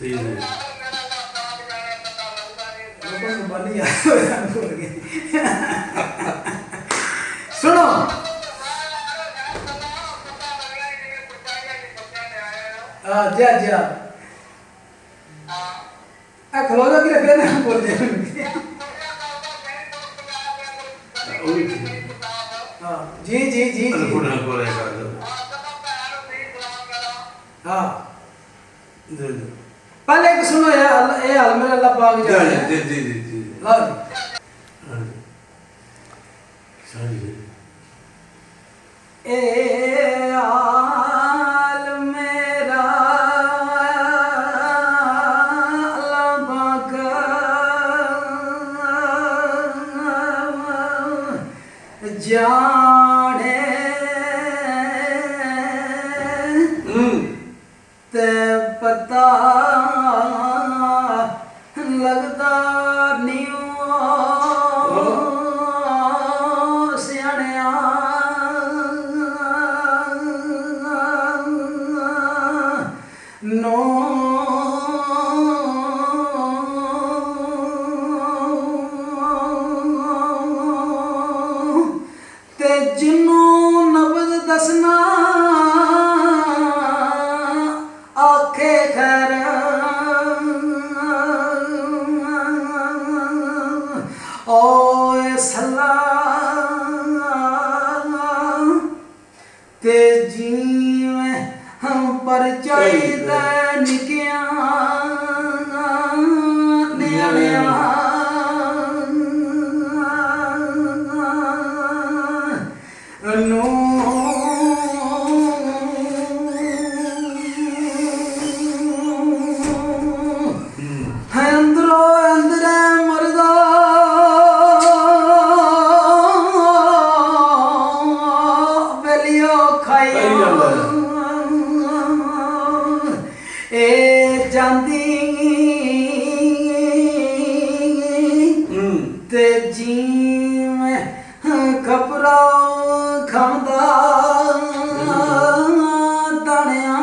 ਸਹੀ ਹੈ सुनो जी जी खलो जा कि फिर ना बोल दे जी जी जी जी हाँ पहले एक सुनो यार ये हाल मेरा अल्लाह पाक जा जी जी जी जी लो ए हाल मेरा अल्लाह पाक जाने ते पता लगता नहीं सियाणिया नो ते जिन्नों नबज दसना आखे खैर ओए सल्ला ते जीवे हम पर चाहिदा निकिया न्याणिया नो अंदरो अंदर मरदा बेलियो खाई ए जांदी ते जीवे खपरा खांदा दाणिया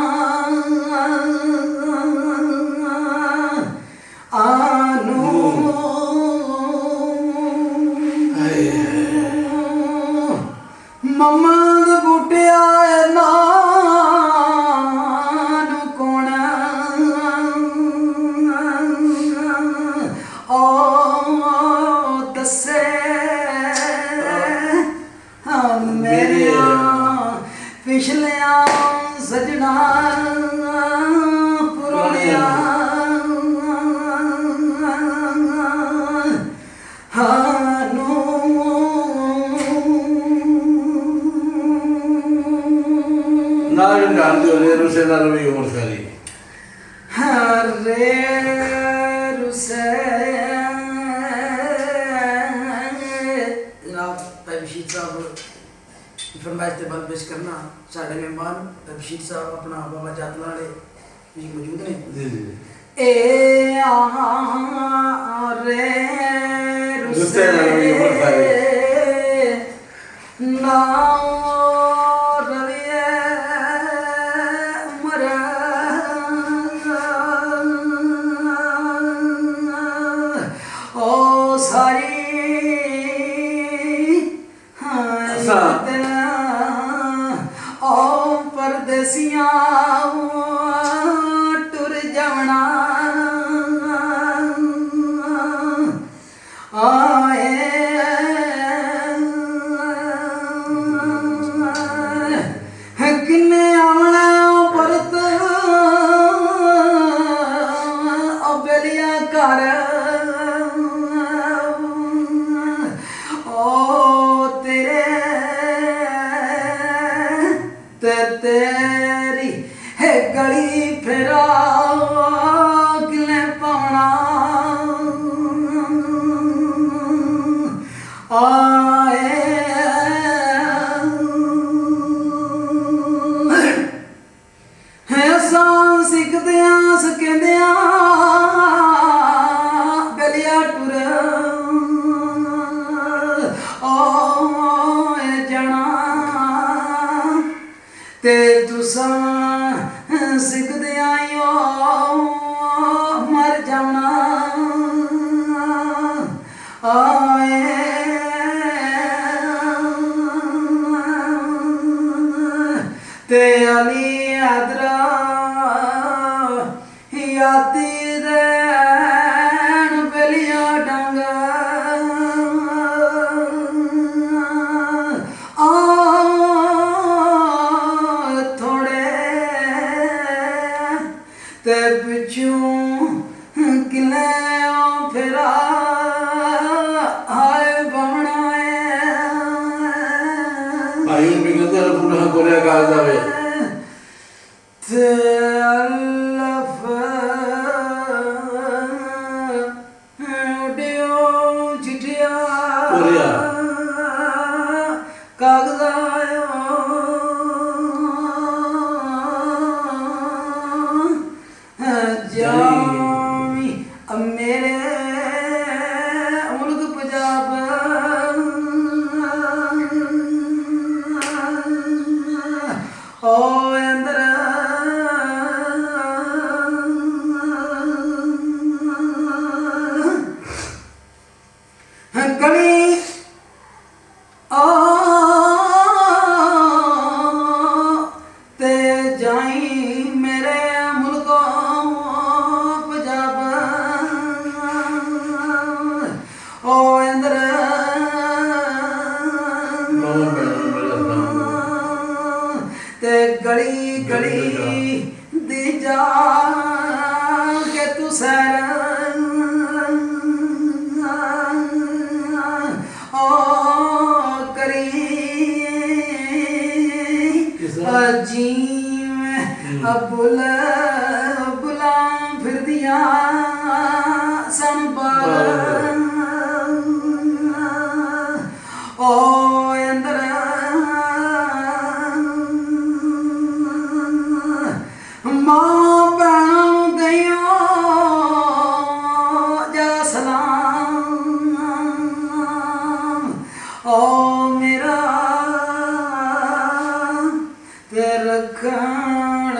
आनू मम्मा दे बूटे आए नानू कौन ओ दसे मेरे पिछलिया सजना पुरानिया हानू नारायण गांधी और रुसे ना रवि उमर सारी हरे रुसे जनाब बशीर साहब फरमाइश ते बल पेश करना साढ़े मेहमान बशीर साहब अपना बाबा जातला वाले जी मौजूद ने जी जी ए रे रुसे रुसे ना रवि उमर सारी ना रवि उमर ओ सारी ओ परदेसिया टुर जावना आए किन्ने आना परत बेलिया कर ओ तेरे तेरी है गली फिरा किले पाना आए है सांस सिकदिया सकेंदिया गलिया टुर ते तुसा सिखदे आयो ते पिछों किले फिरा हाय ਭਾਈ ਨੂੰ ਵੀ ਕਹਿੰਦੇ ਆ ਪੁੱਠਾ ਬੋਲਿਆ ਕਾਲ ਜਾਵੇ ਤੇ ਅਲਫ ਉਡਿਓ ਚਿਠਿਆ ਬੋਲਿਆ ਕਾਗਜ਼ਾਂ ਜਾਮੀ ਮੇਰੇ ਮੁਲਕ ਪੰਜਾਬ ਓ ਅੰਦਰ ਗਲੀ ਤੇ ਜਾਈ ਮੇਰੇ ਮੁਲਕੋਂ ਪੰਜਾਬ ਓ ਅੰਦਰ ਤੇ ਗਲੀ ਗਲੀ ਦੀ ਜਾ ਕੇ ਤੂੰ ਸੈਰ ਓ ਕਰੀ ਅਜੀਮ ਅਬੁਲ ਬੁਲਾ ਫਿਰਦੀਆਂ ਸੰਭਾਲ ਓ ਅੰਦਰ ਮਾਂ ਭੈਣ ਦਿਓ ਜਾ ਸਲਾਮ ਓ ਮੇਰਾ ਤੇ ਰੱਖਣ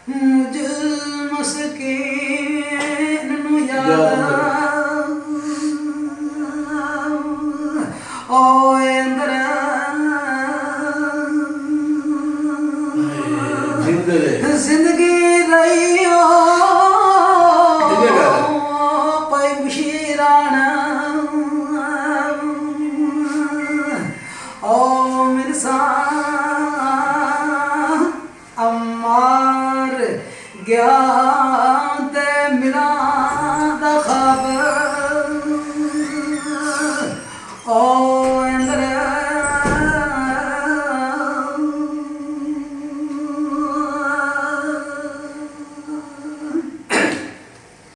ਮੁਝ ਮਸਕੀਨ ਨੂੰ ਯਾਦ ਓ ਅੰਦਰ ਜ਼ਿੰਦਗੀ ਰਹੀਓ ਪਈ ਮੁਸ਼ੀਰਾਣਾ ਓ ਮਿਰਸਾ ਅਮਾਰ ਗਿਆ ਤੇ ਮਿਲਾਂ ਦਾ ਖਾਬ